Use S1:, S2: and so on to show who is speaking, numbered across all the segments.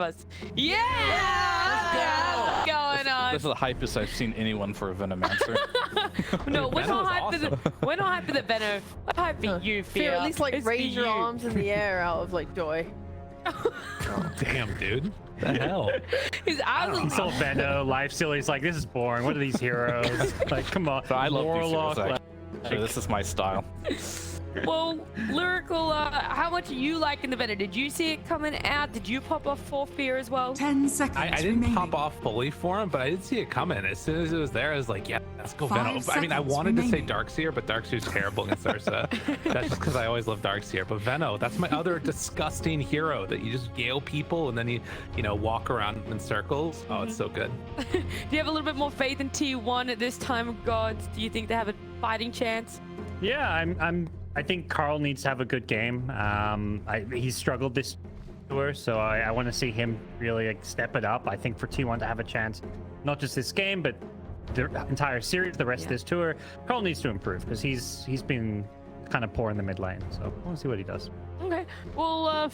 S1: us. Yeah! What's going on?
S2: This is the hypest I've seen anyone for a Venomancer.
S1: No, we're not hyped for the Venom. We're hyped for you, Fear.
S3: At least like
S1: It's
S3: raise your
S1: you.
S3: arms in the air out of like joy.
S4: Damn, dude. The hell?
S1: His eyes
S5: He saw Veno, Lifesteal. He's like, this is boring. What are these heroes? Like, come on.
S2: So I love
S5: Warlock,
S2: these heroes, actually. This is my style.
S1: Well, Lyrical, how much are you liking the Venom? Did you see it coming out? Did you pop off for Fear as well?
S6: 10 seconds
S4: I didn't
S6: remaining.
S4: pop off fully for him, but I did see it coming. As soon as it was there, I was like, yeah, let's go
S6: 5
S4: Venom. I mean, I
S6: seconds
S4: wanted to say
S6: remaining.
S4: Darkseer, but Darkseer's terrible against Ursa. That's just because I always love Darkseer. But Veno, that's my other disgusting hero that you just gale people and then you know, walk around in circles. Oh, it's so good.
S1: Do you have a little bit more faith in T1 at this time of gods? Do you think they have a fighting chance?
S5: Yeah, I think Carl needs to have a good game. He's struggled this tour, so I want to see him really like step it up. I think for T1 to have a chance, not just this game, but the entire series, the rest of this tour, Carl needs to improve because he's been kind of poor in the mid lane. So I want to see what he does.
S1: Okay. Well,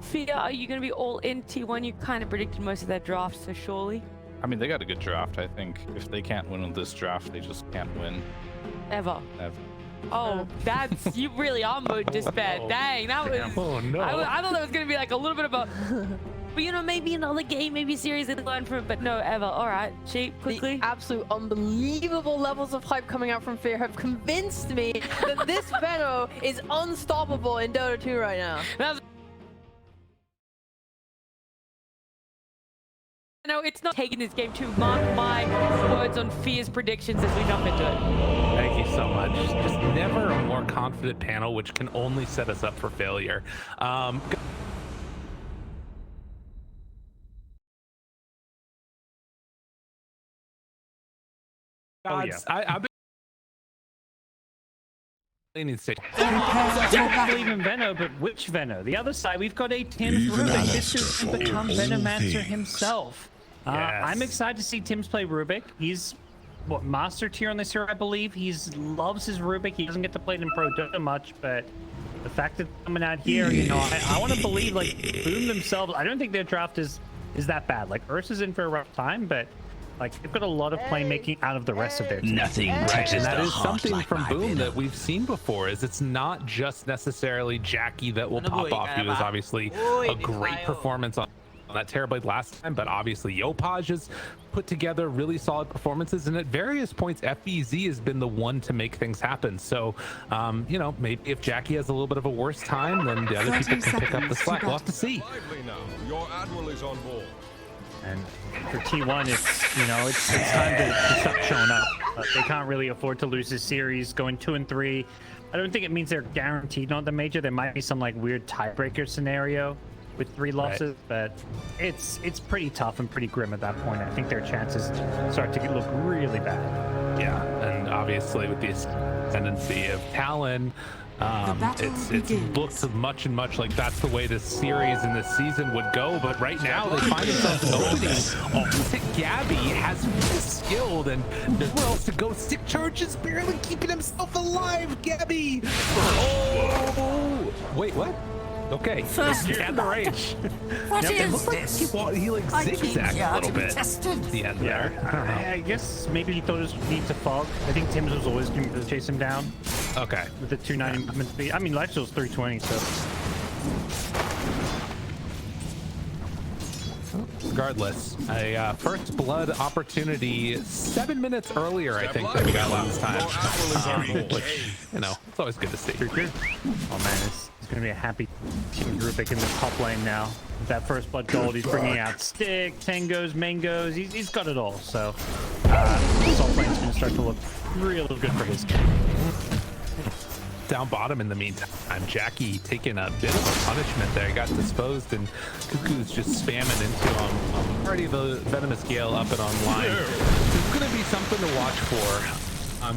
S1: Fear, are you going to be all in T1? You kind of predicted most of their drafts, so surely.
S2: I mean, they got a good draft, I think. If they can't win on this draft, they just can't win.
S1: Ever.
S2: Ever.
S1: Oh, that's you really are mode despair. Dang, that was.
S4: Oh, no.
S1: I thought that was gonna be like a little bit of a. But you know, maybe another game, maybe series they learn from it. But no, ever. All right, Sheep, quickly.
S3: The absolute unbelievable levels of hype coming out from Fear have convinced me that this Veno is unstoppable in Dota 2 right now.
S1: No, it's not taking this game to mark my words on Fear's predictions as we jump into it.
S4: Thank you so much. Just never a more confident panel, which can only set us up for failure.
S5: Oh, yeah.
S4: I've been
S5: I believe in Veno, but which Veno? The other side, we've got a Tim's Rubik. This has become Venomancer himself.
S4: Yes.
S5: I'm excited to see Tim's play Rubik. He's master tier on this here, I believe. He loves his Rubik. He doesn't get to play it in Pro Dota much, but the fact that coming out here, you know, I want to believe like Boom themselves. I don't think their draft is that bad. Like Ursa's in for a rough time, but like they've got a lot of playmaking out of the rest of their team.
S6: Nothing
S4: Right,
S6: touches
S4: and that
S6: the
S4: is
S6: heart
S4: something
S6: like
S4: from
S6: my
S4: Boom
S6: venom.
S4: that we've seen before. Is it's not just necessarily Jackie that will pop off. He was obviously a great performance on that Terrorblade last time, but obviously Yopaj has put together really solid performances, and at various points FBZ has been the one to make things happen. So you know, maybe if Jackie has a little bit of a worse time, then the other people can pick up the slack. We'll have to see.
S7: Your admiral is on board.
S5: And for T1, it's, you know, it's time to stop showing up. They can't really afford to lose this series. Going 2-3, I don't think it means they're guaranteed on the major. There might be some like weird tiebreaker scenario with 3 losses, but it's pretty tough and pretty grim at that point. I think their chances start to look really bad.
S4: Yeah, and obviously with the ascendancy of Talon, it's looked much and much like that's the way this series and this season would go. But right now they find themselves openings. Opposite Gabby has really skilled and nowhere else to go. Stick Charge is barely keeping himself alive. Gabby. Oh, wait, what? Okay,
S6: First
S4: he had the rage.
S6: What
S4: It
S6: is
S4: looked like
S6: this?
S4: he like
S6: I came
S4: zigzagged
S6: here
S4: a little
S6: to be
S4: bit
S6: tested.
S4: at the end there. I don't know.
S5: I guess maybe he thought it was need to fog. I think Tim's was always going to chase him down
S4: Okay.
S5: with the 290 movement speed. I mean, Lifesteal's 320, so.
S4: Regardless, a first blood opportunity 7 minutes earlier, I think, than we got last time. Which, you know, it's always good to see.
S5: Oh man, it's going to be a happy Team Rubik in the top lane now. With that first blood gold, he's bringing out Stick, Tangos, Mangoes. He's got it all. So, this top lane's going to start to look real good for his game.
S4: Down bottom in the meantime, Jackie taking a bit of a punishment there. He got disposed, and Cuckoo's just spamming into him. Already the Venomous Gale up and online. This is going to be something to watch for.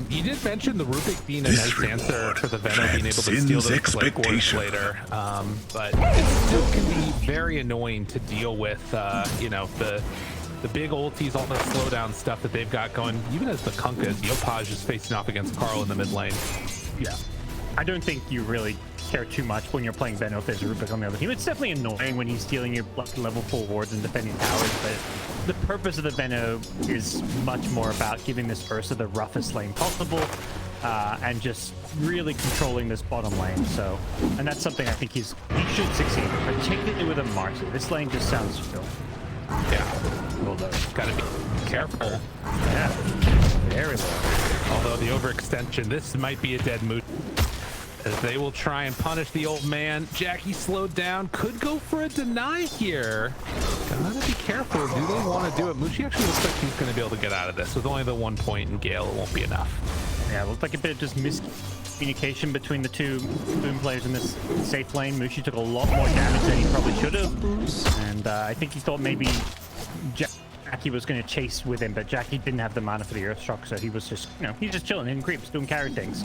S4: You did mention the Rubik being a nice answer for the Venom being able to steal those Flake Wars later, but it still can be very annoying to deal with, you know, the big ultis, all the slowdown stuff that they've got going, even as the Kunkka, Yopaj is facing off against Carl in the mid lane.
S5: Yeah. I don't think you really care too much when you're playing Benno if there's Rubik on the other team. It's definitely annoying when he's stealing your level 4 wards and defending towers, but the purpose of the Benno is much more about giving this Ursa the roughest lane possible, and just really controlling this bottom lane. So, and that's something I think he should succeed, particularly with a Marcy. This lane just sounds filthy.
S4: Yeah, although gotta be careful.
S5: Yeah, very low.
S4: Although the overextension, this might be a dead mood. As they will try and punish the old man. Jackie slowed down, could go for a deny here. Gotta be careful. Do they want to do it? Mushi actually looks like he's going to be able to get out of this. With only the 1 point in Gale, it won't be enough.
S5: Yeah, it looked like a bit of just miscommunication between the two Boom players in this safe lane. Mushi took a lot more damage than he probably should have. And I think he thought maybe Jackie was going to chase with him, but Jackie didn't have the mana for the Earth Shock, so he was just, he's just chilling in creeps, doing carry things.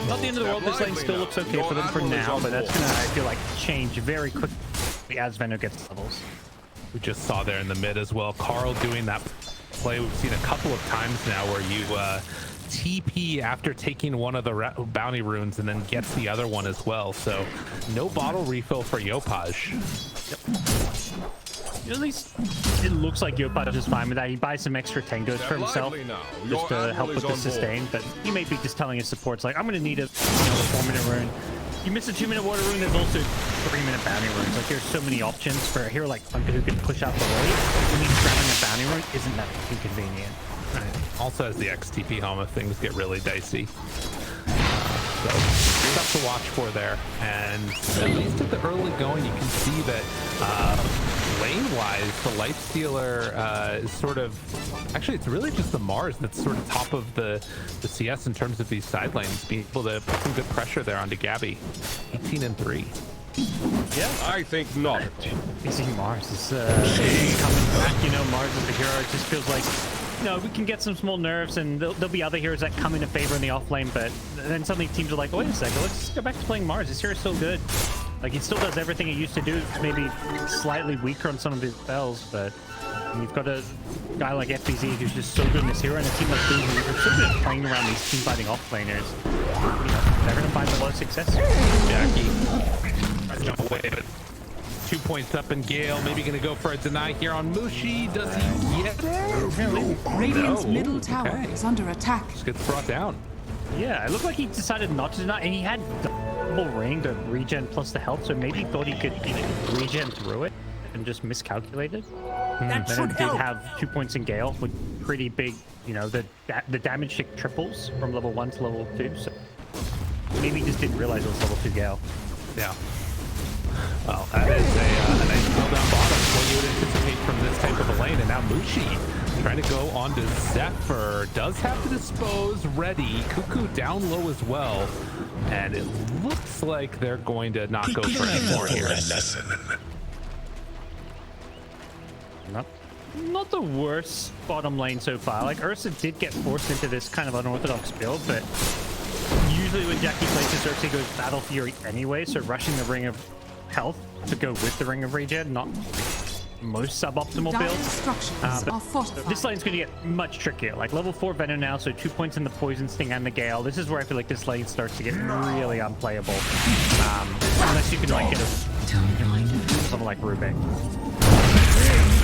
S5: Not the end of the world. This lane still looks okay for them for now, but that's going to, I feel like, change very quickly as Venno gets levels.
S4: We just saw there in the mid as well, Carl doing that play we've seen a couple of times now where you TP after taking one of the bounty runes and then gets the other one as well. So no bottle refill for Yopaj.
S5: At least it looks like Yopaj is fine with that. He buys some extra tangos for himself just to help with the sustain, but he may be just telling his supports like, I'm going to need a 4-minute rune. You miss a 2-minute water rune, there's also 3-minute bounty runes. Like, there's so many options for a hero like Funka who can push out the lane. When he's grabbing a bounty rune isn't that inconvenient.
S4: Right. Also has the XTP home if things get really dicey. So stuff to watch for there. And at least at the early going, you can see that lane-wise, the Lifestealer is sort of... Actually, it's really just the Mars that's sort of top of the CS in terms of these side lanes, being able to put some good pressure there onto Gabby. 18-3.
S7: Yeah, I think not.
S5: Easy Mars is coming back. Mars is a hero. It just feels like, we can get some small nerfs, and there'll be other heroes that come into favor in the off lane, but then suddenly teams are like, wait a second, let's go back to playing Mars. This hero's still good. Like, he still does everything he used to do, maybe slightly weaker on some of his spells, but you've got a guy like FBZ who's just so good in this hero, and a team like Boom who's so good at playing around these team fighting off laners. They're going to find a lot of success here.
S4: Jackie, jump away, but 2 points up in Gale. Maybe going to go for a deny here on Mushi. Does he get it?
S6: Radiant's middle tower is under attack.
S4: Just gets brought down.
S5: Yeah, it looked like he decided not to deny, and he had double ring to regen plus the health, so maybe he thought he could regen through it and just miscalculated. Then it did have 2 points in Gale with pretty big, the damage tick triples from level 1 to level 2, so maybe he just didn't realize it was level 2 Gale.
S4: Yeah. Well, that is a nice build down bottom, what you would anticipate from this type of a lane. And now Mushi trying to go on to Zephyr. Does have to dispose ready. Cuckoo down low as well. And it looks like they're going to not go for any more here.
S5: Not the worst bottom lane so far. Like, Ursa did get forced into this kind of unorthodox build, but usually when Jackie plays this, Ursa goes Battle Fury anyway, so rushing the Ring of Health to go with the Ring of Regen, not most suboptimal build. But this lane's going to get much trickier. Like, level 4 Venom now, so 2 points in the Poison Sting and the Gale. This is where I feel like this lane starts to get really unplayable. Unless you can, like, get someone like Rubik.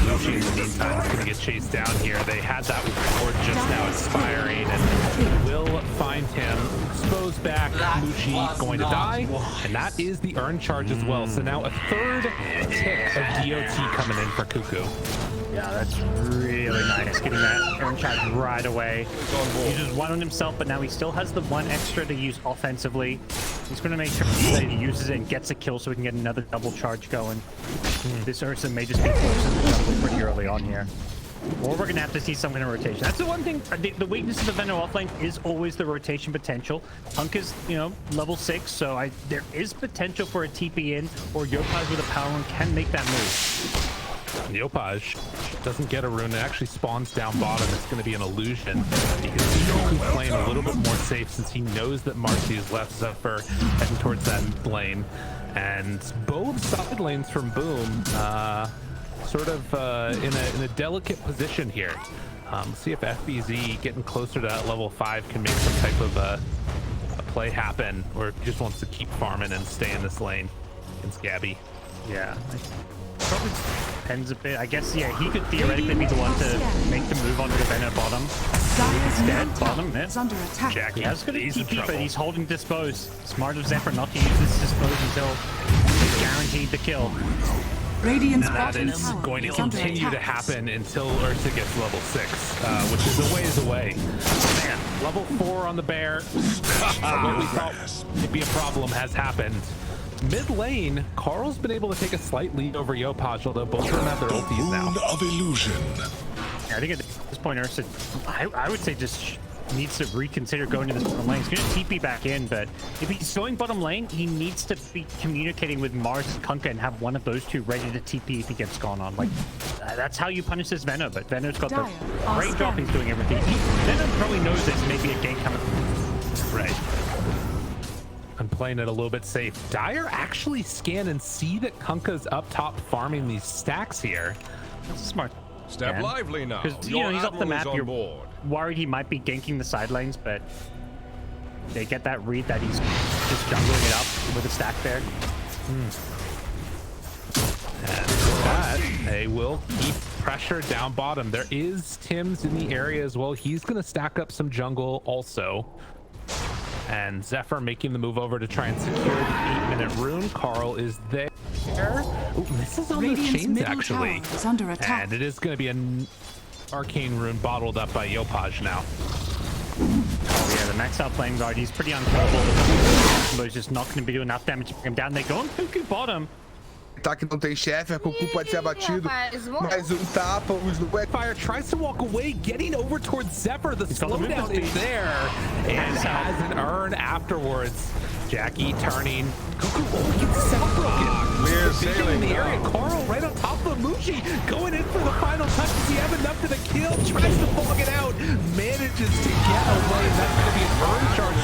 S4: Mushi in the meantime is going to get chased down here. They had that ward just now expiring, and will find him exposed back. Mushi going to die, and that is the earn charge as well. So now a third tick of DOT coming in for Cuckoo.
S5: Yeah, that's really nice, getting that earn charge right away. He uses one on himself, but now he still has the one extra to use offensively. He's going to make sure that he uses it and gets a kill so we can get another double charge going. This Ursa may just be forced into the jungle pretty early on here. Or we're going to have to see some kind of rotation. That's the one thing, the weakness of the Venom offlane is always the rotation potential. Punk is, level 6, so there is potential for a TP in, or Yopaj with a power rune can make that move.
S4: Yopaj doesn't get a rune. It actually spawns down bottom. It's going to be an illusion. You can see Cuckoo playing a little bit more safe since he knows that Marcy is left Zephyr heading towards that lane. And both side lanes from Boom sort of in a delicate position here. See if FBZ getting closer to that level 5 can make some type of a play happen, or just wants to keep farming and stay in this lane against Gabby.
S5: Yeah. Probably depends a bit. I guess, yeah, he could theoretically be the one to make the move onto the Venom bottom. Instead, bottom mid.
S6: Under attack.
S4: Jackie,
S5: He has got a
S4: he's in
S5: TP, but
S4: trouble.
S5: he's holding Dispose. Smart of Zephyr not to use this Dispose until he's guaranteed the kill.
S6: Radiant's
S4: That
S6: bottom
S4: is
S6: tower
S4: going to
S6: is under
S4: continue to
S6: attack.
S4: happen until Ursa gets level 6, which is a ways away. Man, level 4 on the bear. What we thought would be a problem has happened. Mid lane, Carl's been able to take a slight lead over Yopaj, although both of them have their ultis now.
S7: Of illusion.
S5: Yeah, I think at this point, Ursa, I would say just needs to reconsider going to this bottom lane. He's going to TP back in, but if he's going bottom lane, he needs to be communicating with Mars and Kunkka and have one of those two ready to TP if he gets gone on. Like, that's how you punish this Venom, but Venom's got the range off, he's doing everything. Venom probably knows there's maybe a gank coming.
S4: Right. I'm playing it a little bit safe. Dire actually scan and see that Kunkka's up top farming these stacks here.
S5: That's smart.
S7: Step
S5: Man.
S7: lively now.
S5: Because,
S7: Your
S5: he's off the
S7: admiral
S5: map,
S7: is on
S5: you're
S7: board.
S5: worried he might be ganking the side lanes, but they get that read that he's just jungling it up with a stack there.
S4: And with that, they will keep pressure down bottom. There is Tim's in the area as well. He's going to stack up some jungle also. And Zephyr making the move over to try and secure the 8-minute rune. Carl is there. Ooh, misses on those
S6: Radiant's
S4: chains
S6: middle
S4: actually.
S6: tower is under attack.
S4: And it is going to be an arcane rune bottled up by Yopaj now.
S5: Oh yeah, the maxed out flame guard, he's pretty unkillable. But he's just not going to be doing enough damage to bring him down. They go on Cuckoo bottom.
S8: Ataque não tem chefe, a Cuckoo pode ser abatido. Mais tapa, os
S4: Fire tries to walk away, getting over towards Zephyr. The
S5: got the
S4: slowdown
S5: movement
S4: is
S5: speed.
S4: there, and has an urn afterwards. Jackie turning. Cuckoo, oh, he gets cell broken.
S7: Clear
S4: Vision in
S7: sailing
S4: the area.
S7: now.
S4: Carl right on top of Mushi, going in for the final touch. Does he have enough for the kill? Tries to fog it out, manages to get away. That's going to be an urn charge.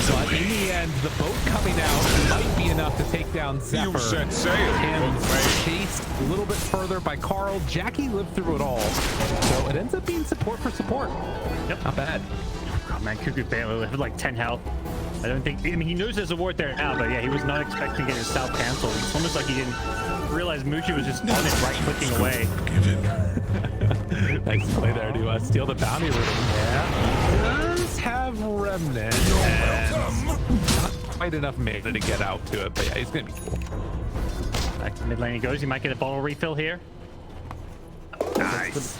S4: But in the end, the boat coming out might be enough to take down Zephyr.
S7: You set sail.
S4: Tim's chased a little bit further by Carl. Jackie lived through it all. So it ends up being support for support.
S5: Yep.
S4: Not bad.
S5: Oh man, Cuckoo barely with like 10 health. I don't think, I mean, he knows there's a ward there now, but yeah, he was not expecting to get his south canceled. It's almost like he didn't realize Mushi was just on it, right clicking away.
S4: Nice play there to steal the bounty room. Yeah. Does have Remnant and not quite enough mana to get out to it, but yeah, he's gonna be cool.
S5: Back to mid lane he goes. He might get a bottle refill here.
S4: Nice.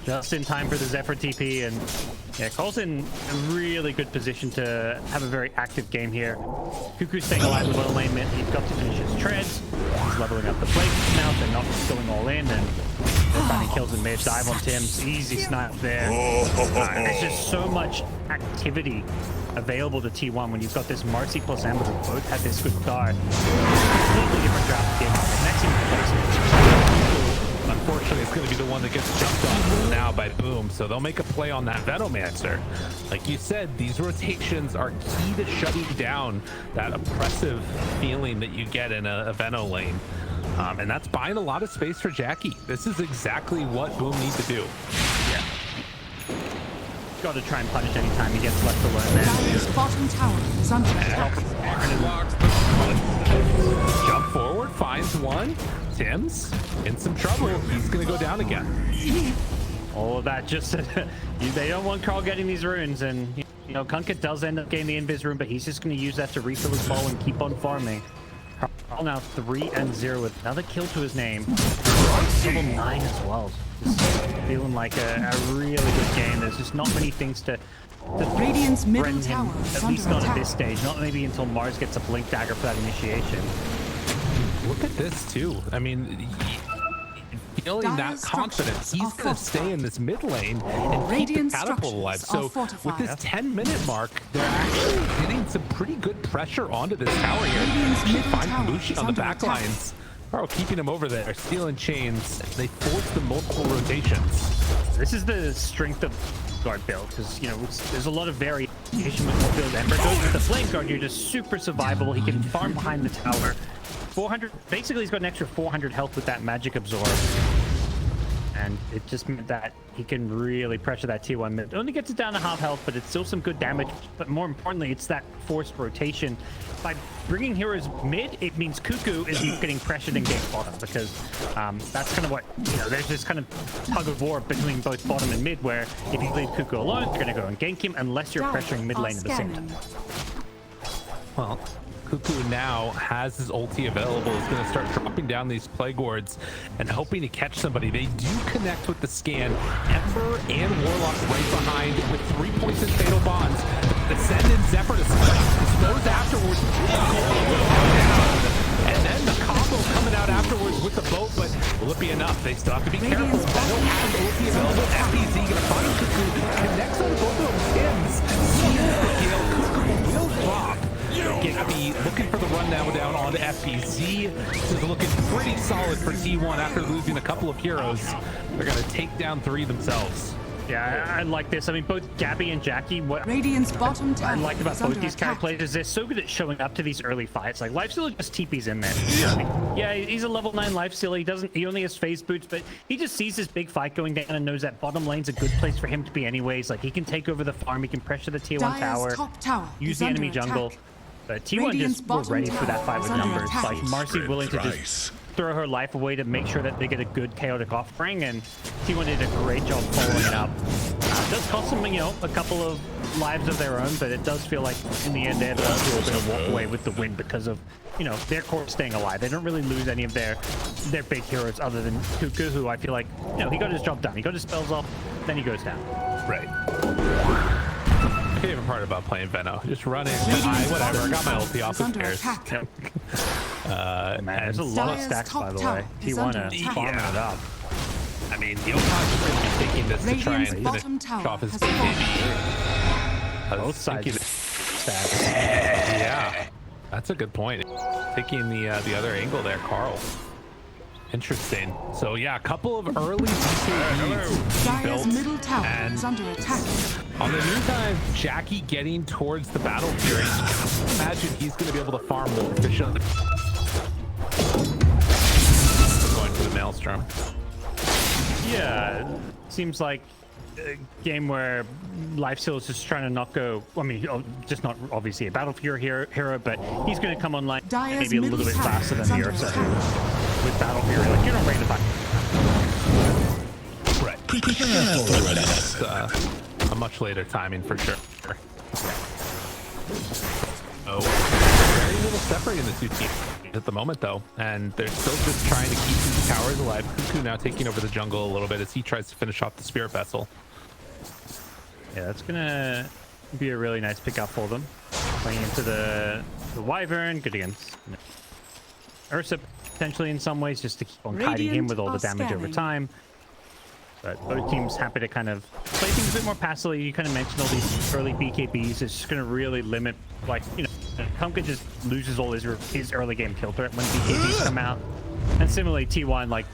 S5: Just in time for the Zephyr TP, and yeah, Cole's in a really good position to have a very active game here. Cuckoo's staying alive with bottom lane mid. He's got to finish his treads. He's leveling up the plates now. They're not just going all in, and they're finding kills in mid. Dive on Tim's. Easy snipe there. There's just so much activity available to T1 when you've got this Marcy plus Amber who both had this good start. Completely different draft game. Next in place.
S4: Unfortunately, it's going to be the one that gets jumped on now by Boom, so they'll make a play on that Venomancer. Like you said, these rotations are key to shutting down that oppressive feeling that you get in a Veno lane. And that's buying a lot of space for Jackie. This is exactly what Boom needs to do.
S5: Yeah. Got to try and punish anytime he gets left alone there.
S6: Dire's bottom tower is under attack.
S4: Jump forward, finds one. Tim's in some trouble. He's going to go down again.
S5: All of that just they don't want Carl getting these runes, and you know Kunkka does end up getting the invis rune, but he's just going to use that to refill his ball and keep on farming. Carl now 3-0 with another kill to his name. Level 9 as well. Just feeling like a really good game. There's just not many things to
S6: Radiant's middle
S5: threaten him,
S6: tower is
S5: at
S6: under
S5: least not at
S6: attack.
S5: this stage. Not maybe until Mars gets a blink dagger for that initiation.
S4: Look at this too. I mean, feeling that
S6: Dire's
S4: confidence,
S6: structures
S4: he's
S6: are
S4: going to stay in this mid lane and keep the
S6: Radiant
S4: catapult alive.
S6: structures are
S4: So with
S6: fortified.
S4: this 10-minute mark, they're actually getting some pretty good pressure onto this tower here.
S6: Radiant's
S4: Actually
S6: middle
S4: find
S6: tower
S4: Mushi
S6: is
S4: on the
S6: under
S4: back
S6: attack.
S4: lines. Carl keeping him over there, stealing chains. They force the multiple rotations.
S5: This is the strength of guard build, because you know there's a lot of variation with what build Ember goes. With the flame guard, you're just super survivable. He can farm behind the tower. 400, basically he's got an extra 400 health with that magic absorb. And it just meant that he can really pressure that T1 mid. It only gets it down to half health, but it's still some good damage. But more importantly, it's that forced rotation. By bringing heroes mid, it means Cuckoo is getting pressured in game bottom, because that's kind of what, you know, there's this kind of tug of war between both bottom and mid, where if you leave Cuckoo alone, you're going to go and gank him unless you're pressuring mid lane at the same time.
S4: Well, Cuckoo now has his ulti available. He's going to start dropping down these Plague Wards and hoping to catch somebody. They do connect with the scan. Ember and Warlock right behind with 3 points in Fatal Bonds. Ascend and Zephyr to dispose afterwards. And then the combo coming out afterwards with the boat, but will it be enough? They still have to be careful. They don't have ulti available. FBZ going to find Cuckoo. Connects on both of those hymns. Seals the kill. Cuckoo will drop. Gigby looking for the run now down on FBZ. This is looking pretty solid for T1 after losing a couple of heroes. They're going to take down 3 themselves.
S5: Yeah, I like this. I mean, both Gabby and Jackie, what
S6: Radiant's bottom tower
S5: I like about
S6: is
S5: both
S6: under
S5: these
S6: attack.
S5: character players is they're so good at showing up to these early fights. Like, Lifestealer just TP's in there. Yeah, he's a level 9 Lifestealer. He only has phase boots, but he just sees this big fight going down and knows that bottom lane's a good place for him to be anyways. Like, he can take over the farm, he can pressure the tier 1 tower,
S6: Dire's top tower
S5: use
S6: is
S5: the
S6: under
S5: enemy
S6: attack.
S5: jungle. But T1
S6: Radiant's
S5: just were
S6: bottom
S5: ready for that
S6: tower
S5: fight
S6: is
S5: with
S6: under
S5: numbers.
S6: attack.
S5: Like, Marcy willing to just throw her life away to make sure that they get a good chaotic offering, and T1 did a great job following it up. It does cost them, you know, a couple of lives of their own, but it does feel like in the end they're the ones who are going to walk away with the win because of, you know, their core staying alive. They don't really lose any of their big heroes other than Cuckoo, who I feel like, you know, he got his job done. He got his spells off, then he goes down.
S4: Right. My favorite part about playing Veno, just running, whatever. I got my ulti off, who cares?
S5: Man, there's a lot of
S6: Dire's
S5: stacks, by
S6: top
S5: the
S6: tower
S5: way.
S6: is
S5: T1
S6: under
S5: is farming it up.
S4: I mean, Yopaj is going to be taking this to try
S6: Radiant's
S4: and
S6: bottom
S4: finish
S6: tower
S4: off his
S6: has
S4: BKB.
S5: Both sides stacks.
S4: Yeah, that's a good point. Taking the other angle there, Carl. Interesting. So yeah, a couple of early BKBs
S6: Dire's
S4: built,
S6: middle tower
S4: and
S6: is under attack.
S4: on the meantime, Jackie getting towards the battlefield. Imagine he's going to be able to farm more efficiently. Going for the Maelstrom.
S5: Yeah, seems like a game where Lifesteal is just trying to not go. I mean, just not obviously a Battlefield hero, but he's going to come online
S6: Dire's
S5: maybe a little bit
S6: middle tower
S5: faster than
S6: is
S5: the
S6: under
S5: Ursa
S6: attack.
S5: with Battlefield. Like, you're not ready to fight.
S4: Right. That's a much later timing for sure. Oh, very little separating the two teams at the moment, though, and they're still just trying to keep these towers alive. Cuckoo now taking over the jungle a little bit as he tries to finish off the Spirit Vessel.
S5: Yeah, that's gonna be a really nice pickup for them. Playing into the Wyvern, good against Ursa potentially in some ways, just to keep on kiting him with all the damage over time. But both teams happy to kind of play things a bit more passively. You kind of mentioned all these early BKBs. It's just going to really limit, like, you know, Pumpkin just loses all his early game kill threat when BKBs come out. And similarly, T1, like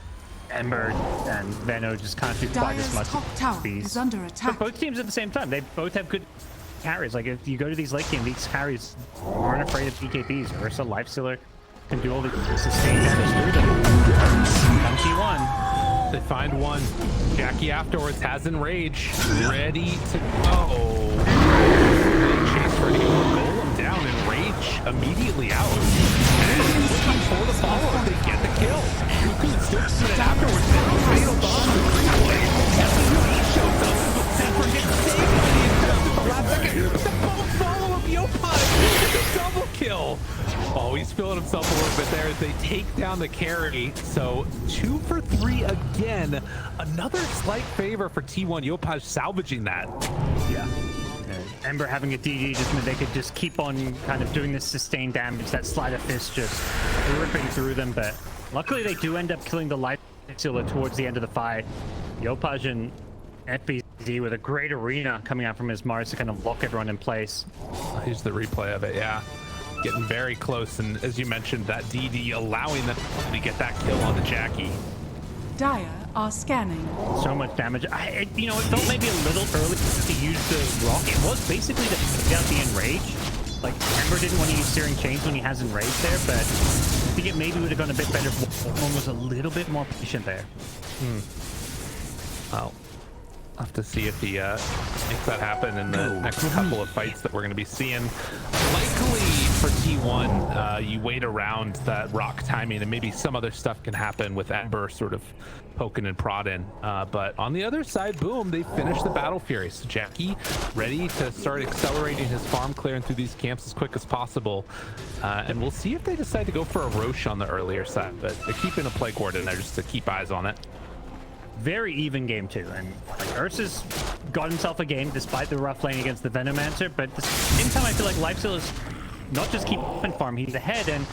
S5: Ember and Veno just can't do quite as much
S6: is under attack.
S5: But both teams at the same time, they both have good carries. Like, if you go to these late game, these carries aren't afraid of BKBs. Ursa, Lifestealer can do all the sustained damage through them. Come T1.
S4: They find one. Jackie afterwards has Enrage, ready to go. Chase for him. Golem down. Enrage immediately out. And looking for the follow-up. They get the kill. Cuckoo still doing it afterwards. Fatal bomb. SUV shows up. Zephyr gets saved by the attempt at the last second. The follow-up. Yopaj gets a double kill. Oh, he's feeling himself a little bit there as they take down the carry. So 2 for 3 again. Another slight favor for T1. Yopaj salvaging that.
S5: Yeah. Ember having a DD just meant they could just keep on kind of doing this sustained damage. That Sleight of Fist just ripping through them. But luckily they do end up killing the Lifestealer towards the end of the fight. Yopaj and FBZ with a great arena coming out from his Mars to kind of lock everyone in place.
S4: Here's the replay of it, yeah. Getting very close, and as you mentioned, that DD allowing them to get that kill on the Jackie.
S6: Dire are scanning.
S5: So much damage. You know, it felt maybe a little early to use the rock. It was basically to pick out the Enrage. Like, Ember didn't want to use Searing Chains when he has Enrage there, but I think it maybe would have gone a bit better if one was a little bit more patient there.
S4: Well, I'll have to see if he makes that happen in the next couple of fights that we're going to be seeing. Likely for T1, you wait around that rock timing and maybe some other stuff can happen with Ember sort of poking and prodding. But on the other side, boom, they finished the Battle Fury. So Jackie ready to start accelerating his farm, clearing through these camps as quick as possible. And we'll see if they decide to go for a Roche on the earlier side, but they're keeping a Plague Ward in there just to keep eyes on it.
S5: Very even game too, and like Ursa's got himself a game despite the rough lane against the Venomancer, but at the same time I feel like Lifesteal is not just keep up and farm, he's ahead, and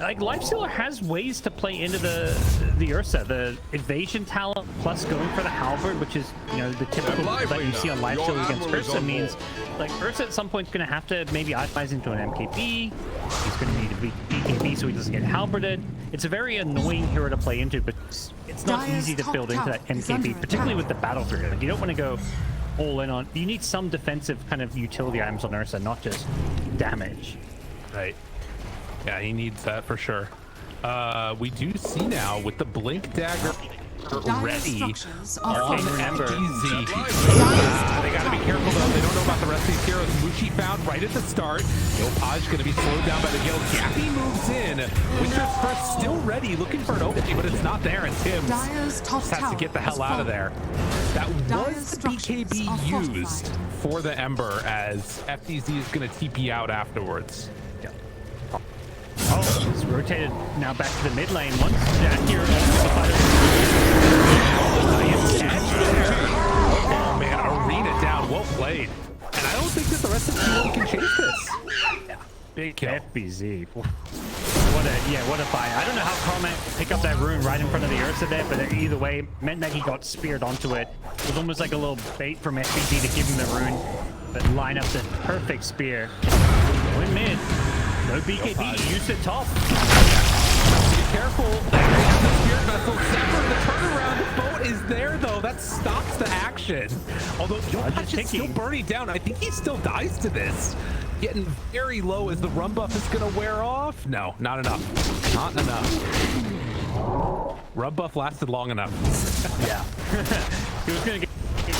S5: like Lifestealer has ways to play into the Ursa. The evasion talent plus going for the halberd, which is, you know, the typical that you see on Lifestealer against Ursa, means like Ursa at some point is going to have to maybe itemize into an MKB. He's going to need a BKB so he doesn't get halberded. It's a very annoying hero to play into, but it's not easy to build into that MKB, particularly with the Battle Fury. Like, you don't want to go all in on. You need some defensive kind of utility items on Ursa, not just damage.
S4: Right. Yeah, he needs that for sure. We do see now with the Blink Dagger ready on
S5: Ember.
S4: FTZ. They gotta be careful though. They don't know about the rest of these heroes. Mushi found right at the start. Yopaj gonna be slowed down by the guild. Gappy moves in. Winter's first still ready, looking for an opening, but it's not there. And Tim just has to get the hell out of there. That was the BKB used for the Ember, as FTZ is gonna TP out afterwards.
S5: Oh, he's rotated now back to the mid lane. Once Jack here,
S4: oh man, Arena down, well played. And I don't think that the rest of the team can chase this. Big kill.
S5: FBZ. What a fight. I don't know how Carmack picked up that rune right in front of the Ursa there, but either way, meant that he got speared onto it. It was almost like a little bait from FBZ to give him the rune, but line up the perfect spear. Going mid. No BKB, use it top.
S4: Be careful. They have the Spirit Vessel separate. The turnaround, the boat is there though. That stops the action. Although Yopaj is still burning down. I think he still dies to this. Getting very low as the run buff is gonna wear off. No, not enough. Not enough. Run buff lasted long enough.
S5: Yeah. He was gonna get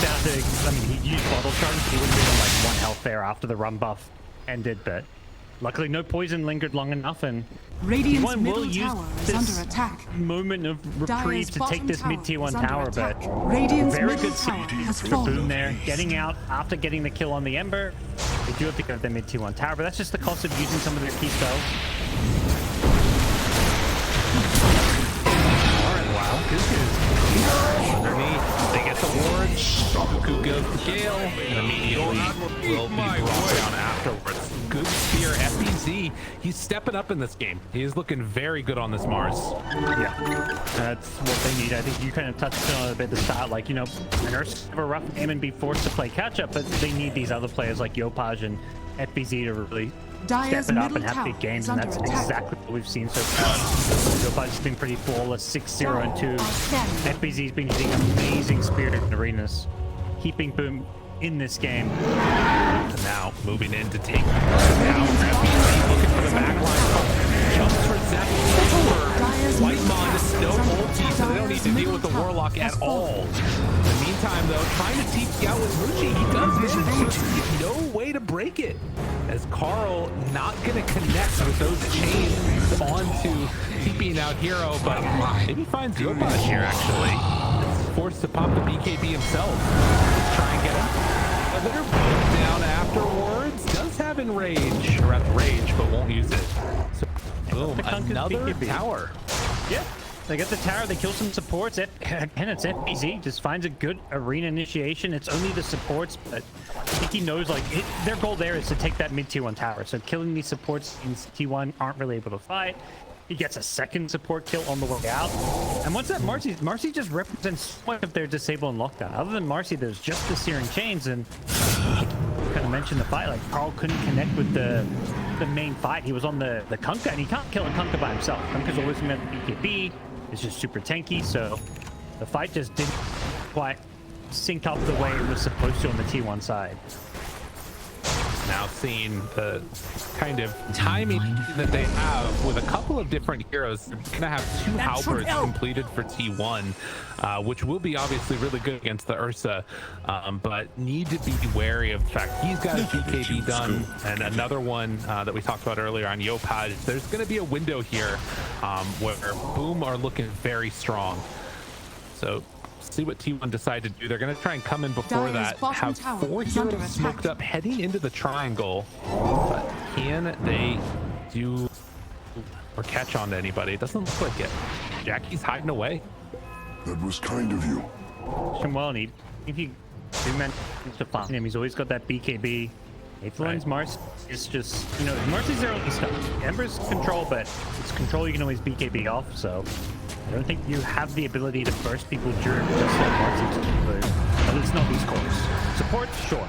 S5: down to, I mean, he used bottle charge. He would have been on like 1 health there after the run buff ended, but luckily no poison lingered long enough, and
S6: Radiant's
S5: T1
S6: middle
S5: will use
S6: tower is
S5: this
S6: under attack.
S5: moment of reprieve to take this mid T1 tower, but
S6: Radiant's
S5: very
S6: middle
S5: good
S6: tower has
S5: boom
S6: fallen.
S5: there, getting out after getting the kill on the Ember. They do have to go to the mid T1 tower, but that's just the cost of using some of their key spells.
S4: Alright, wow, Cuckoo's underneath. They get the ward. Cuckoo goes to Gale, and immediately will be brought down afterwards. Good spear, FBZ. He's stepping up in this game. He is looking very good on this Mars.
S5: Yeah, that's what they need. I think you kind of touched on it a bit at the start. Like, you know, Nurse have a rough game and be forced to play catch up, but they need these other players like Yopaj and FBZ to really step it up and have big games, and that's exactly what we've seen so far. Yopaj has been pretty flawless, 6-0 and 2. FBZ's been hitting amazing spirit in arenas, keeping Boom in this game.
S4: And now moving in to take down FBZ, looking for the backline. Jumps for Zep. White Mon, no ulti, so they don't need to deal with the Warlock at all. In the meantime, though, trying to TP out with Mushi, he does manage no way to break it, as Carl not going to connect with those chains onto TPing out Hero, but maybe finds Yopaj here, actually. It's forced to pop the BKB himself. Try and get another down afterwards. Does have Enrage, or at Rage, but won't use it. So, boom, another tower.
S5: Yeah, they get the tower, they kill some supports, and it's FBZ, just finds a good arena initiation. It's only the supports, but I think he knows, like, their goal there is to take that mid T1 tower, so killing these supports in T1 aren't really able to fight. He gets a second support kill on the way out, and once that Marcy just represents so much of their disable and lockdown. Other than Marcy, there's just the Searing Chains, and kind of mentioned the fight, like Carl couldn't connect with the main fight. He was on the Kunkka, and he can't kill a Kunkka by himself. Kunkka's always been at the BKB. It's just super tanky, so the fight just didn't quite sync up the way it was supposed to on the T1 side.
S4: now seeing the kind of timing that they have with a couple of different heroes. They're gonna have 2 halberds completed for T1, which will be obviously really good against the Ursa, but need to be wary of the fact he's got his BKB done, and another one that we talked about earlier on Yopaj. There's going to be a window here where Boom are looking very strong. So see what T1 decide to do. They're going to try and come in before that, have 4 heroes smoked up heading into the triangle, but can they do or catch on to anybody? It doesn't look like it. Jackie's hiding away.
S9: That was kind of you.
S5: Well, and if you do manage to find him, he's always got that BKB. Aethelon's Mars is just, you know, Marcy's their only stuff. Ember's control, but it's control you can always BKB off, so I don't think you have the ability to burst people during just like Marcy's, but at least not these cores. Support, sure.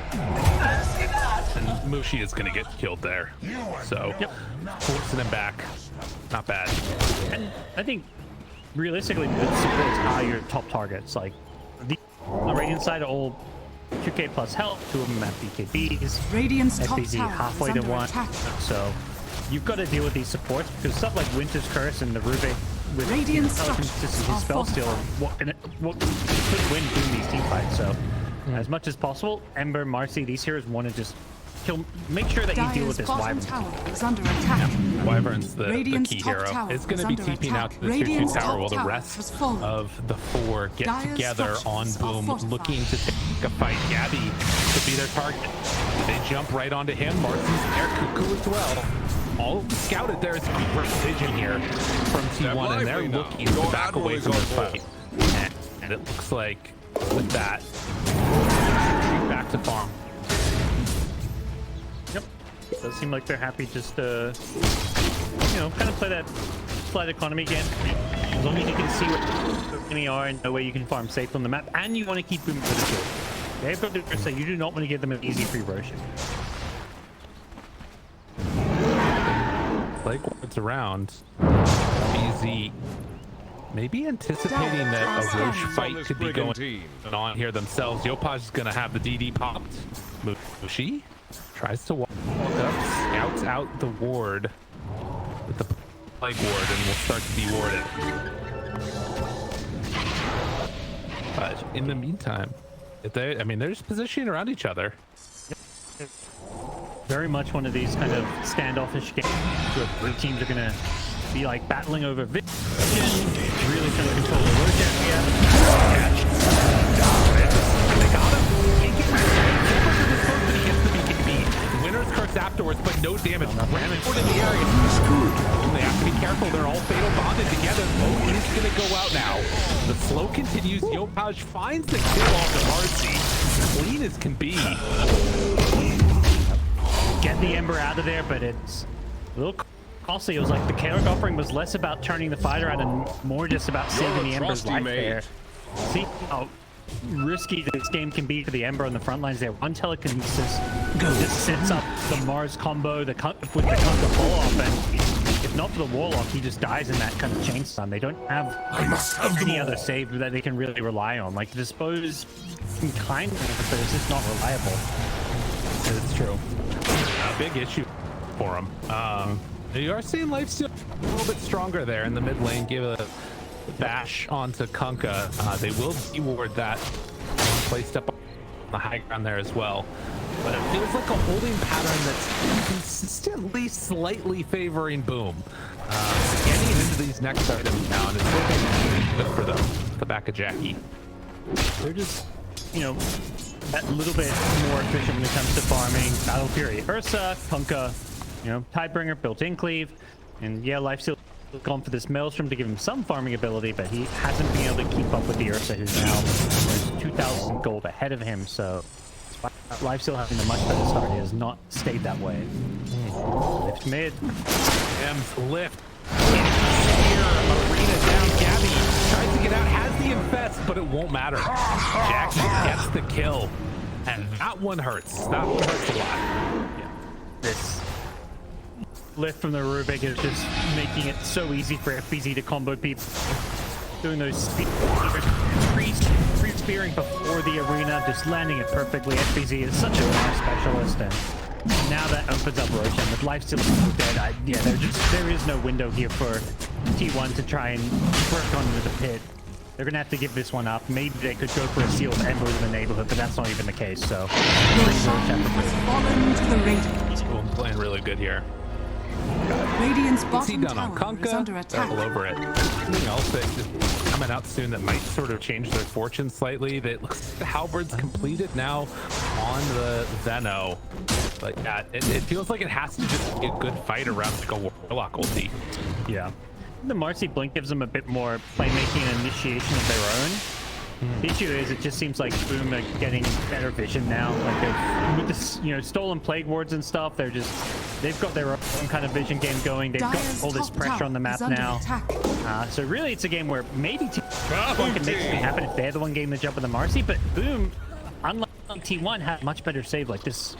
S4: And Mushi is going to get killed there. So, forcing him back. Not bad.
S5: And I think realistically, the supports are your top targets. Like, on the Radiant side are all 2k plus health, 2 of them have BKBs.
S6: Radiant's top
S5: FBZ
S6: tower
S5: halfway
S6: is
S5: to
S6: under
S5: 1.
S6: attack.
S5: So you've got to deal with these supports because stuff like Winter's Curse and the Rubik with
S6: Radiant
S5: intelligence
S6: structures
S5: his
S6: are
S5: spell steal, what could win doing these team fights. So as much as possible, Ember, Marcy, these heroes want to just make sure that you deal with
S6: Dire's
S5: this
S6: bottom
S5: Wyvern.
S6: tower is under attack.
S4: Wyvern's the
S6: Radiant's
S4: key
S6: top
S4: hero.
S6: tower
S4: It's going to
S6: is
S4: be
S6: under
S4: TPing out
S6: attack.
S4: to the 2-2
S6: Radiant's
S4: tower
S6: top
S4: while the
S6: tower
S4: rest
S6: has fallen.
S4: of the 4 get
S6: Dire's
S4: together on
S6: structures are
S4: Boom,
S6: fortified.
S4: looking to take a fight. Gabby to be their target. They jump right onto him. Marcy's there, Cuckoo as well. All scouted there is precision here from T1, and they're looking to back away from this fight. And it looks like with that, retreat back to farm.
S5: Yep. Does seem like they're happy just to, you know, kind of play that slide economy again. As long as you can see what the enemy are and know where you can farm safe on the map, and you want to keep them for the kill. They've got to say you do not want to give them an easy free version.
S4: Like what's around, BZ maybe anticipating that a Roche fight could be going on here themselves. Yopaj is going to have the DD popped. Mushi tries to walk up, scouts out the ward with the plague ward, and will start to deward it. But in the meantime, I mean, they're just positioning around each other.
S5: Very much one of these kind of standoffish games where the teams are going to be like battling over vision, really trying to control the road area.
S4: They got him. He gets the BKB. Winner's Curse afterwards, but no damage. Ram it in the area. They have to be careful. They're all fatal bonded together. Oh, he's going to go out now. The slow continues. Yopaj finds the kill off the Marcy. Clean as can be.
S5: Get the Ember out of there, but it's a little costly. It was like the Chaos offering was less about turning the fighter out and more just about saving the Ember's life there. See how risky this game can be for the Ember on the front lines there. One telekinesis just sets up the Mars combo with the Kunka pull-off, and if not for the Warlock, he just dies in that kind of chain stun. They don't have any other save that they can really rely on. Like, the Dispose can kind of, but it's just not reliable.
S4: It's true. A big issue for them. You are seeing Lifesteal a little bit stronger there in the mid lane. Give a bash onto Kunka. They will deward that. Placed up on the high ground there as well. But it feels like a holding pattern that's consistently slightly favoring Boom. Getting into these next items now, and it's looking good for them. The back of Jackie.
S5: They're just, you know, that little bit more efficient when it comes to farming. Battle Fury, Ursa, Kunka, you know, Tidebringer, built-in cleave, and yeah, Lifesteal gone for this Maelstrom to give him some farming ability, but he hasn't been able to keep up with the Ursa, who's now 2,000 gold ahead of him. So Lifesteal having a much better start. He has not stayed that way. Lift mid.
S4: M's lift. Arena down. Gabby tries to get out, has the infest, but it won't matter. Jackie gets the kill, and that one hurts. That one hurts a lot.
S5: Yeah. This lift from the Rubik is just making it so easy for FBZ to combo people. Doing those pre-spearing before the arena, just landing it perfectly. FBZ is such a nice specialist, and now that opens up Roshan. With life still dead, yeah, there is no window here for T1 to try and work on with the pit. They're gonna have to give this one up. Maybe they could go for a seal of Embers in the neighborhood, but that's not even the case. So
S6: Roshan has fallen to the Radiant.
S4: Boom playing really good here.
S6: Radiant's
S4: What's he
S6: bottom
S4: done on
S6: tower is under
S4: Kunkka?
S6: attack.
S4: All over it. Anything else that is coming out soon that might sort of change their fortune slightly? That looks like the halberd's completed now on the Zeno. But yeah, it feels like it has to just be a good fight around like a Warlock ulti.
S5: yeah, the Marcy Blink gives them a bit more playmaking and initiation of their own. The issue is, it just seems like Boom are getting better vision now. Like with this, stolen plague wards and stuff, they've got their own kind of vision game going. They've got all this pressure on the map now. So really, it's a game where maybe T1 can make something happen if they're the one getting the jump of the Marcy. But Boom, unlike T1, have much better save. Like this,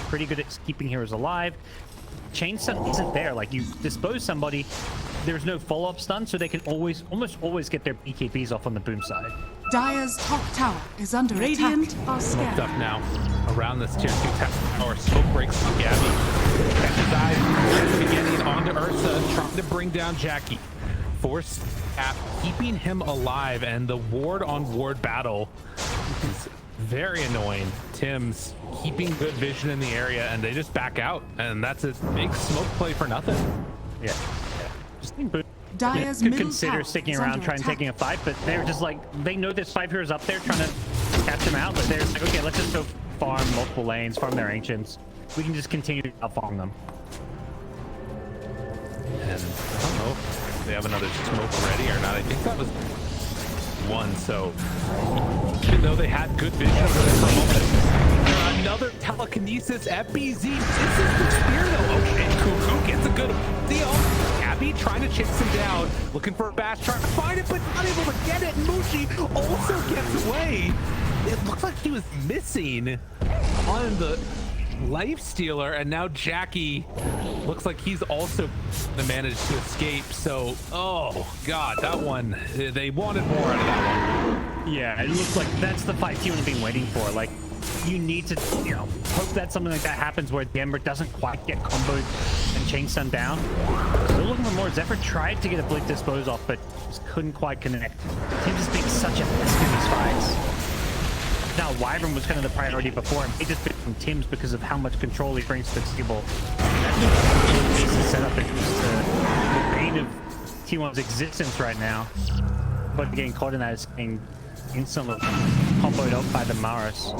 S5: pretty good at keeping heroes alive. Chain stun isn't there. Like you dispose somebody, there's no follow-up stun, so they can almost always get their BKBs off on the Boom side.
S6: Dire's top tower is under Radiant attack. are
S4: Smoked
S6: scanning.
S4: up now around this tier 2 tower. Smoke breaks from Gabby. Catches eyes at the beginning onto Ursa, trying to bring down Jackie. Force cap, keeping him alive, and the ward on ward battle is very annoying. Tim's keeping good vision in the area, and they just back out, and that's a big smoke play for nothing.
S5: Yeah. Just think Boom
S6: Dire's
S5: could
S6: middle
S5: consider
S6: tower
S5: sticking
S6: is
S5: around,
S6: under
S5: trying to
S6: attack.
S5: taking a fight, but they're just like, they know there's 5 heroes up there trying to catch them out, but they're like, okay, let's just go farm multiple lanes, farm their ancients. We can just continue to farm them.
S4: And I don't know if they have another smoke ready or not. I think that was one, so even though they had good vision over there for a moment, another telekinesis FBZ. This is the spear though. Okay, Cuckoo gets a good deal. Abby trying to chase him down, looking for a bash, trying to find it, but not able to get it. Mushi also gets away. It looks like he was missing on the life stealer, and now Jackie looks like he's also managed to escape. So, oh god, that one, they wanted more out of that one.
S5: Yeah, it looks like that's the fight T1 have been waiting for. Like, you need to, hope that something like that happens where the Ember doesn't quite get comboed and chain stun down. Still looking for more. Zephyr tried to get a blink dispose off, but just couldn't quite connect. Team just being such a mess in these fights. Now, Wyvern was kind of the priority before him. He just picked from Tim's because of how much control he brings to the table. That's the setup and just the bane of T1's existence right now. But getting caught in that is getting instantly comboed up by the Maris.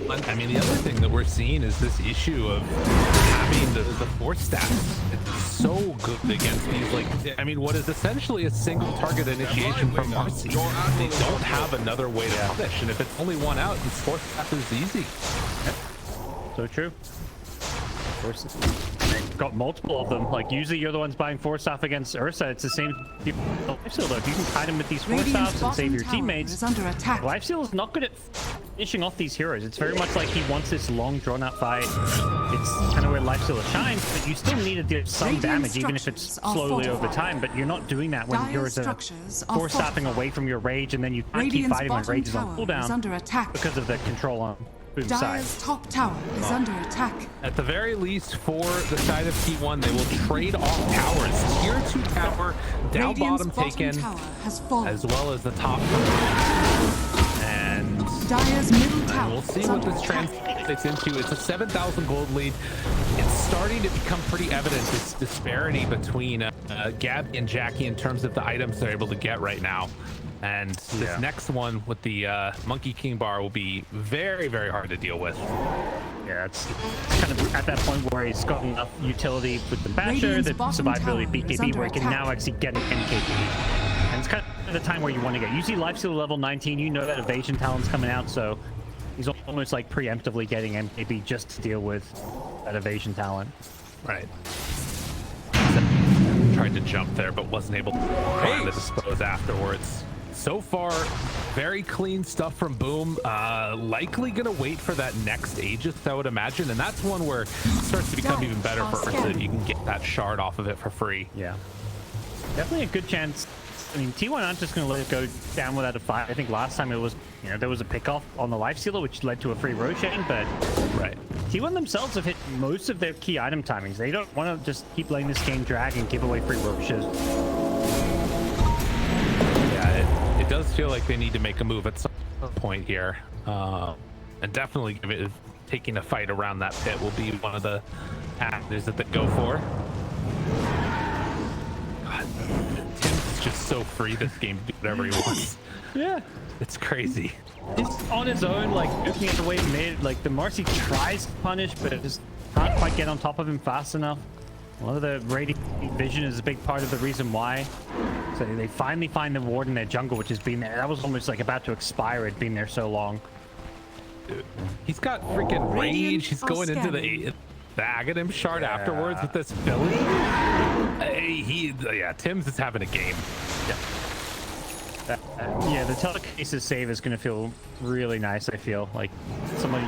S4: I mean, the other thing that we're seeing is this issue of having the force stats. It's so good against these, like, I mean, what is essentially a single target initiation from Marcy. They don't have another way to punish, and if it's only one out, the force stats is easy.
S5: So true. Of course, they've got multiple of them. Like, usually you're the ones buying force staff against Ursa. It's the same lifesteal though. If you can kite him with these force staffs and save your teammates,
S6: is under attack.
S5: lifesteal is not good at finishing off these heroes. It's very much like he wants this long drawn-out fight. It's kind of where lifesteal shines, but you still need to do some
S6: Radiant
S5: damage, even if it's
S6: structures are
S5: slowly over
S6: fortified.
S5: time. But you're not doing that when
S6: Dire's
S5: heroes are
S6: structures are
S5: force staffing
S6: fortified.
S5: away from your rage, and then you can't keep
S6: Radiant's
S5: fighting when
S6: bottom
S5: rage is on
S6: tower is
S5: cooldown
S6: under attack.
S5: because of the control on Boom's side.
S6: Dire's top tower is under attack.
S4: At the very least, for the side of T1, they will trade off towers. Tier 2 tower, down
S6: Radiant's
S4: bottom taken,
S6: tower has fallen.
S4: as well as the top. And
S6: Dire's middle tower
S4: we'll see
S6: is
S4: what
S6: under
S4: this
S6: attack.
S4: translates into. It's a 7,000 gold lead. It's starting to become pretty evident, this disparity between Gabby and Jackie in terms of the items they're able to get right now. And this next one with the Monkey King bar will be very, very hard to deal with.
S5: Yeah, it's kind of at that point where he's got enough utility with the Basher,
S6: Radiant's
S5: the
S6: bottom
S5: survivability
S6: tower is
S5: BKB,
S6: under
S5: where he can
S6: attack.
S5: now actually get an MKB. And it's kind of the time where you want to get. You see Lifesteal level 19, you know that evasion talent's coming out, so he's almost like preemptively getting MKB just to deal with that evasion talent.
S4: Right. Tried to jump there, but wasn't able to dispose afterwards. So far, very clean stuff from Boom. Likely gonna wait for that next Aegis, I would imagine, and that's one where it starts to become even better for Ursa. You can get that shard off of it for free.
S5: Yeah, definitely a good chance. I mean, T1 aren't just gonna let it go down without a fight. I think last time it was, there was a pick off on the Lifestealer, which led to a free Roshan, but
S4: right.
S5: T1 themselves have hit most of their key item timings. They don't want to just keep letting this game drag and give away free roaches.
S4: Yeah, it does feel like they need to make a move at some point here. And definitely taking a fight around that pit will be one of the actors that they go for. God, Tim's just so free this game to do whatever he wants.
S5: Yeah.
S4: It's crazy.
S5: He's on his own, like, looking at the way mid. Like, the Marcy tries to punish, but it just can't quite get on top of him fast enough. A lot of the radiant vision is a big part of the reason why. So they finally find the ward in their jungle, which has been there. That was almost like about to expire. It'd been there so long.
S4: Dude, he's got freaking rage. He's going into the Aghanim shard afterwards with this Philly. Yeah, Tim's is having a game. Yeah.
S5: Yeah, the telekinesis save is going to feel really nice. I feel like somebody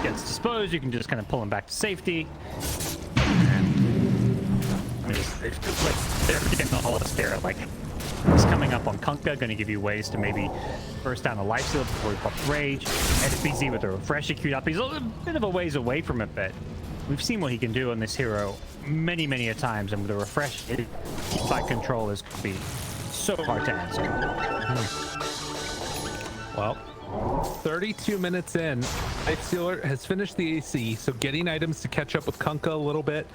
S5: gets disposed, you can just kind of pull him back to safety. They're getting the whole spirit. Like, he's coming up on Kunkka, going to give you ways to maybe burst down a life steal before he pops rage. SBZ with a refresh queued up. He's a bit of a ways away from it, but we've seen what he can do on this hero many, many a times, and with a refresh, fight control is going to be so hard to answer.
S4: Well, 32 minutes in, Life Stealer has finished the AC, so getting items to catch up with Kunkka a little bit.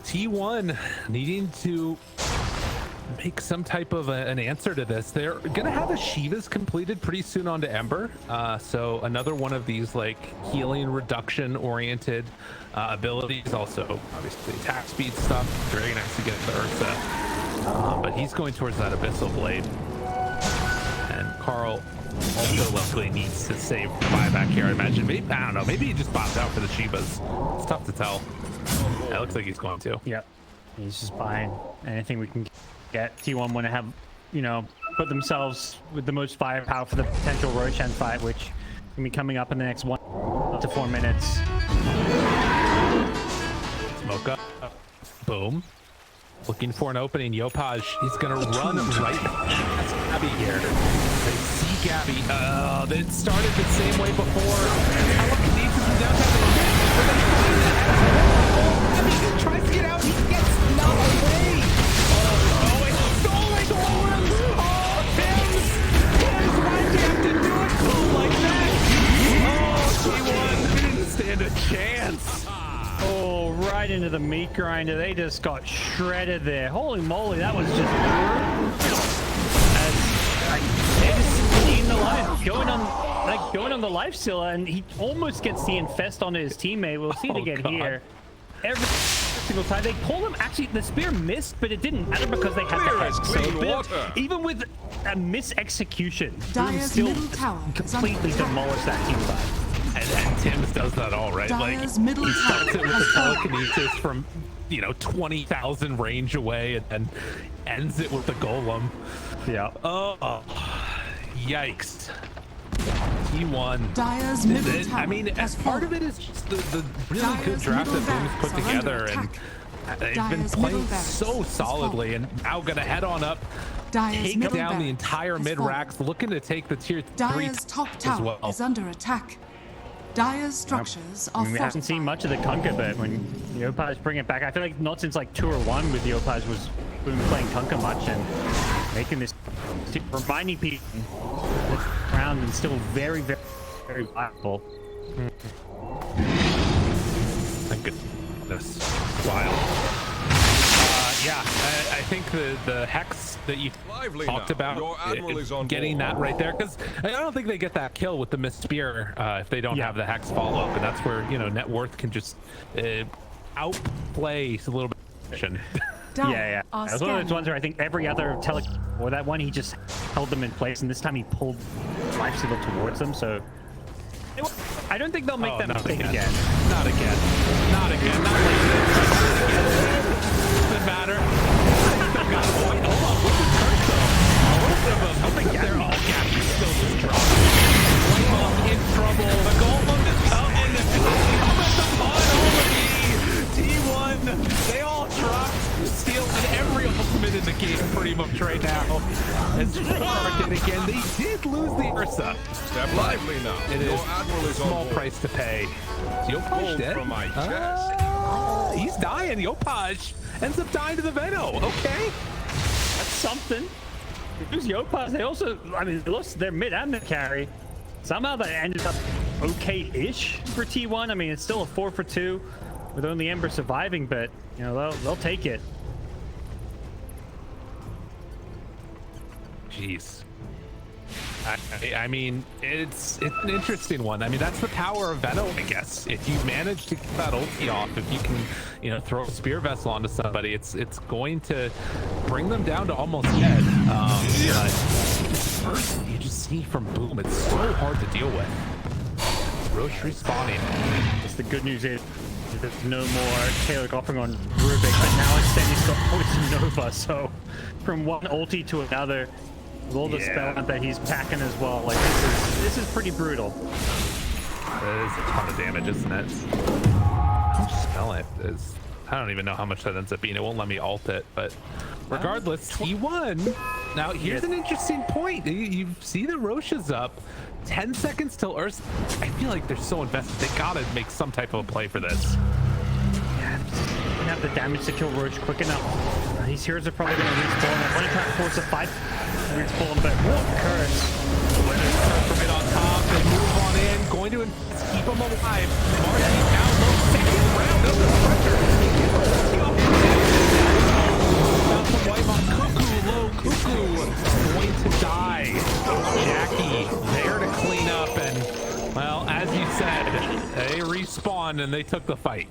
S4: T1 needing to make some type of an answer to this. They're gonna have a Shiva's completed pretty soon onto Ember, so another one of these like healing reduction oriented abilities. Also obviously attack speed stuff, very nice to get the Ursa, but he's going towards that Abyssal Blade, and Carl also luckily needs to save the buyback here. I imagine, maybe, I don't know, maybe he just popped out for the Shivas. It's tough to tell. Yeah, it looks like he's going to.
S5: Yep, he's just buying anything we can get. T1 want to have, you know, put themselves with the most firepower for the potential Roshan fight, which can be coming up in the next 1 to 4 minutes.
S4: Smoke up. Boom. Looking for an opening. Yopaj, he's gonna run right past Gabby here. They see Gabby. They started the same way before. Telekinesis from downtown. Gabby tries to get out. He gets knocked away. Oh, it's stolen. Oh, Tim's. Why'd you have to do it cool like that? Oh, T1 didn't stand a chance.
S5: Oh, right into the meat grinder. They just got shredded there. Holy moly, that was just in the life, going on the life stealer, and he almost gets the infest onto his teammate. We'll see it again here. Every single time they pull him. Actually, the spear missed, but it didn't matter because they had the hex. So even with a mis-execution, still completely demolished that team fight.
S4: And Tim's does that all right. Like, he starts it with the telekinesis from, you know, 20,000 range away, and then ends it with the golem.
S5: Yeah.
S4: Oh, yikes. T1.
S6: Dyer's middle tower.
S4: I mean, as part of it is just the really good draft that Boom's put together, and they've been playing so solidly, and now gonna head on up, take down the entire mid racks, looking to take the tier 3
S6: Dyer's top tower is under attack. Dyer's structures are
S5: we haven't seen much of the Kunkka, but when Yopaj bring it back, I feel like not since like 2 or 1 with Yopaj was Boom playing Kunkka much and making this, reminding people this round and still very, very, very viable.
S4: Thank goodness. Wild. Yeah, I think the hex that you talked about, getting that right there, because I don't think they get that kill with the missed spear if they don't have the hex follow up, and that's where, you know, net worth can just outplay a little bit.
S5: Yeah. It was one of those ones where I think every other or that one he just held them in place, and this time he pulled life steal towards them. So I don't think they'll make that mistake again.
S4: Not again. Not again. Not like this. Doesn't matter. Hold on. What's the curse though? I think they're all Gabby's still just dropping. Golem in trouble. The golem is coming. Come at the bottom. T1. They all dropped. Stealing every ultimate in the game pretty much right now. As far again, they did lose the Ursa.
S7: Step lively now.
S4: It
S7: Your
S4: is
S7: admiral
S4: a
S7: is on
S4: small
S7: board.
S4: price to pay. Yopaj
S7: Gold
S4: dead?
S7: from my chest.
S4: He's dying. Yopaj ends up dying to the Venom. Okay.
S5: That's something. Who's Yopaz? They also, I mean, they lost their mid and their carry. Somehow that ended up okay-ish for T1. I mean, it's still a 4 for 2 with only Ember surviving, but you know they'll take it.
S4: Jeez. I mean, it's an interesting one. I mean, that's the power of Venom, I guess. If you manage to get that ulti off, if you can, you know, throw a spear vessel onto somebody, it's going to bring them down to almost dead. But first, you just see from Boom, it's so hard to deal with. Roche respawning.
S5: Just the good news is there's no more Taylor offering on Rubik, but now instead he's got Poison Nova. So from one ulti to another, with all the spell that he's packing as well, like this is pretty brutal.
S4: That is a ton of damage, isn't it? Spell it is. I don't even know how much that ends up being. It won't let me ult it, but regardless, T1. Now here's an interesting point. You see the Roche is up. 10 seconds till Ursa. I feel like they're so invested. They gotta make some type of a play for this.
S5: Yeah, they have the damage to kill Roche quick enough. These heroes are probably gonna respawn. I want to try to force a fight. Respawn, but what curse?
S4: Curse right on top. They move on in. Going to keep them alive. Marty down low. Second round of the pressure. Down some wipe on Cuckoo. Low Cuckoo. Going to die. Jackie there to clean up, and well, as you said, they respawned and they took the fight.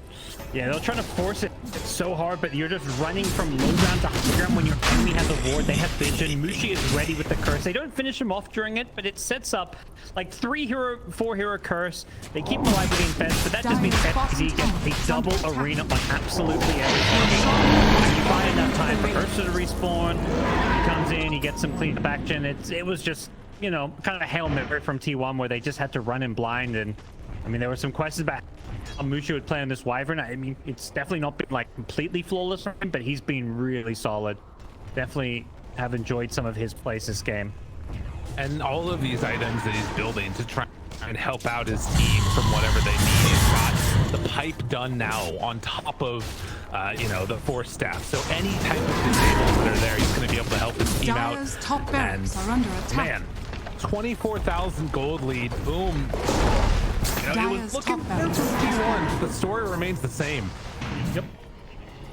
S5: Yeah, they're trying to force it so hard, but you're just running from low ground to high ground when your enemy has a ward. They have vision. Mushi is ready with the curse. They don't finish him off during it, but it sets up like 4 hero curse. They keep him alive with the infest, but that just means FZ gets a double arena on absolutely everything. And you buy enough time for Ursa to respawn. He comes in, he gets some cleanup action. It was just, you know, kind of a Hail Mary from T1 where they just had to run in blind. And I mean, there were some questions about how Mushi would play on this Wyvern. I mean, it's definitely not been like completely flawless for him, but he's been really solid. Definitely have enjoyed some of his plays this game.
S4: And all of these items that he's building to try and help out his team from whatever they need. He's got the pipe done now on top of, you know, the force staff. So any type of disables that are there, he's going to be able to help his team out.
S6: Dyer's top barracks are under attack.
S4: Man, 24,000 gold lead. Boom. You know, it was looking good for T1. The story remains the same.
S5: Yep.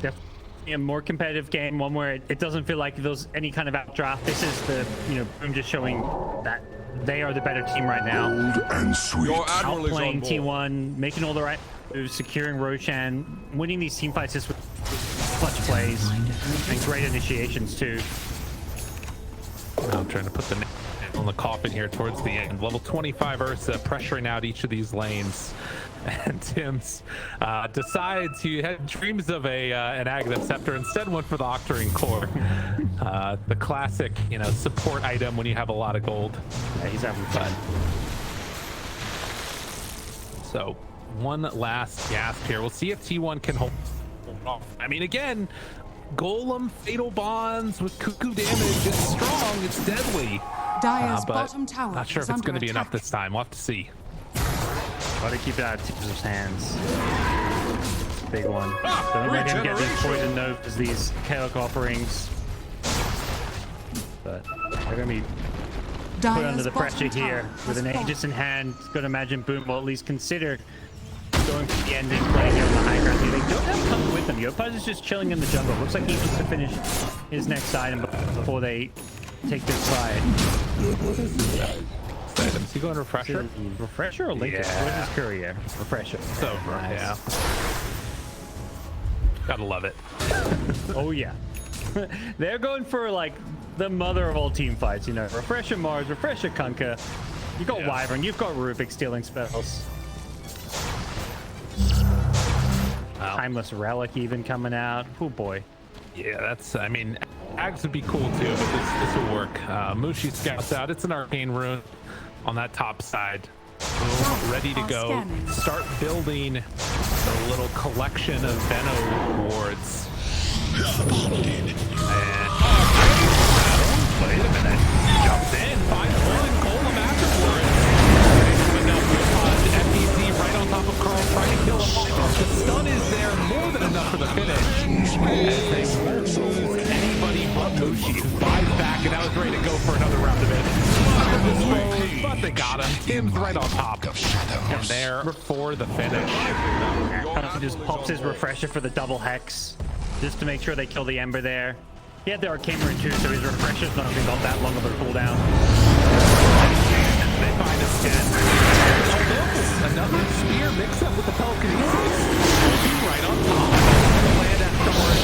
S5: Definitely a more competitive game, one where it doesn't feel like there's any kind of outdraft. This is the, you know, Boom just showing that they are the better team right now.
S9: Bold and sweet.
S7: Your admiral is on
S5: Outplaying
S7: board.
S5: T1, making all the right moves, securing Roshan, winning these team fights just with clutch plays and great initiations too.
S4: I'm trying to put the nail on the coffin here towards the end. Level 25 Ursa pressuring out each of these lanes. And Tim's decides he had dreams of an Aghanim Scepter, instead went for the Octarine Core. The classic, you know, support item when you have a lot of gold.
S5: Yeah, he's having fun.
S4: So one last gasp here. We'll see if T1 can hold off. I mean, again, Golem Fatal Bonds with Cuckoo damage is strong. It's deadly.
S6: Dyer's
S4: But
S6: bottom tower
S4: not sure
S6: is
S4: if it's
S6: under
S4: going to be enough
S6: attack.
S4: this time. We'll have to see.
S5: Try to keep it out of Tim's hands. Big one. Don't let him get these poison novas, these chaos offerings. But they're going to be put under
S6: Dyer's
S5: the pressure
S6: bottom
S5: here
S6: tower
S5: with
S6: has
S5: an
S6: fallen.
S5: Aegis in hand. Got to imagine Boom will at least consider going for the ending play here on the high ground. They don't have come with them. Yopaz is just chilling in the jungle. Looks like he needs to finish his next item before they take this fight.
S4: Is he going Refresher?
S5: Refresher or Lincoln?
S4: Yeah.
S5: Where's his courier? Refresher.
S4: So, yeah. Gotta love it.
S5: Oh yeah. They're going for like the mother of all team fights, you know. Refresher Mars, Refresher Kunkka. You've got Wyvern, you've got Rubik stealing spells.
S4: Wow.
S5: Timeless Relic even coming out. Oh boy.
S4: Yeah, that's, I mean, Ags would be cool too, but this will work. Mushi scouts out. It's an arcane rune on that top side. Boom, ready to go.
S6: Scanning.
S4: Start building a little collection of Venno wards. And wait a minute. Jumps in, finds thought they got him. Tim's right on top. And there for the finish.
S5: He just pops his refresher for the double hex, just to make sure they kill the Ember there. He had the Arcane Rune too, so his refresher's not even got that long of a cooldown.
S4: They find him dead. Another spear mix up with the telekinesis. Right on top. Land at Thorn.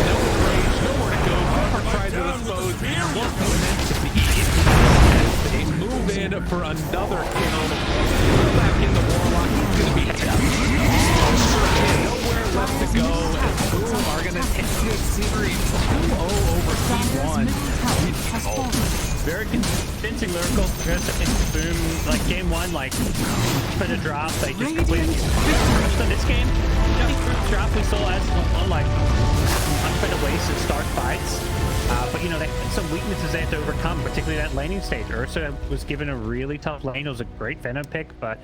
S4: No range, nowhere to go. Pepper tried to dispose. Won't go into the they move in for another kill. Back in the Warlock. He's going to be nowhere left to go. And Boom are going to take this series 2-0 over T1.
S5: Very convincing Lyrical. Boom, like game one, like for the drop, they just completely crushed on this game. You know, first drop we saw as one like unfair ways to start fights. But you know, they had some weaknesses they had to overcome, particularly that laning stage. Ursa was given a really tough lane. It was a great Venom pick, but